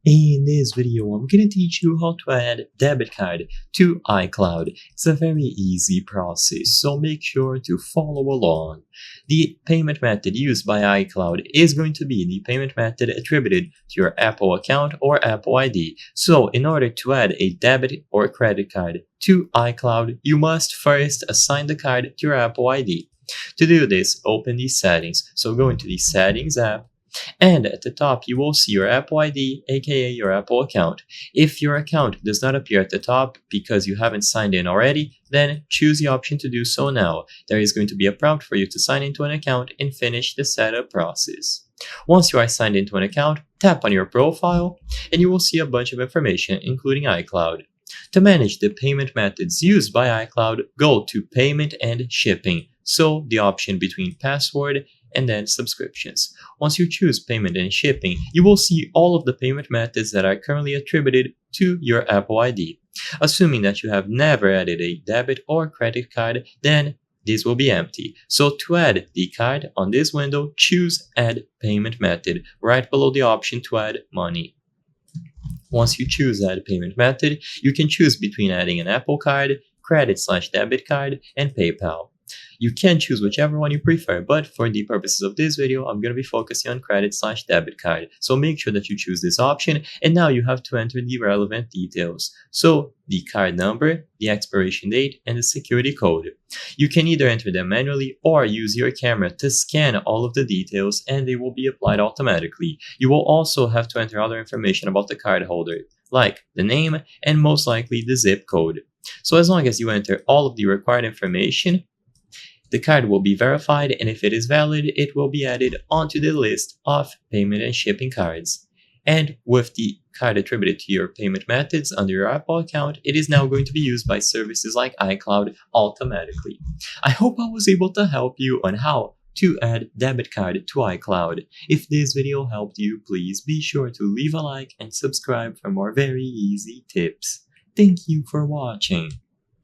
In this video, I'm gonna teach you how to add debit card to iCloud. It's a very easy process, so make sure to follow along. The payment method used by iCloud is going to be the payment method attributed to your Apple account or Apple ID. So in order to add a debit or credit card to iCloud, you must first assign the card to your Apple ID. To do this, open the settings. So go into the Settings app. And at the top, you will see your Apple ID, aka your Apple account. If your account does not appear at the top because you haven't signed in already, then choose the option to do so now. There is going to be a prompt for you to sign into an account and finish the setup process. Once you are signed into an account, tap on your profile and you will see a bunch of information, including iCloud. To manage the payment methods used by iCloud, go to Payment and Shipping, so the option between password and then subscriptions. Once you choose Payment and Shipping, you will see all of the payment methods that are currently attributed to your Apple ID. Assuming that you have never added a debit or credit card, then this will be empty. So to add the card on this window, choose Add Payment Method right below the option to add money. Once you choose Add Payment Method, you can choose between adding an Apple Card, credit/debit card, and PayPal. You can choose whichever one you prefer, but for the purposes of this video, I'm going to be focusing on credit/debit card. So make sure that you choose this option, and now you have to enter the relevant details. So the card number, the expiration date, and the security code. You can either enter them manually or use your camera to scan all of the details and they will be applied automatically. You will also have to enter other information about the card holder, like the name and most likely the zip code. So as long as you enter all of the required information, the card will be verified, and if it is valid, it will be added onto the list of payment and shipping cards. And with the card attributed to your payment methods under your Apple account, it is now going to be used by services like iCloud automatically. I hope I was able to help you on how to add debit card to iCloud. If this video helped you, please be sure to leave a like and subscribe for more very easy tips. Thank you for watching.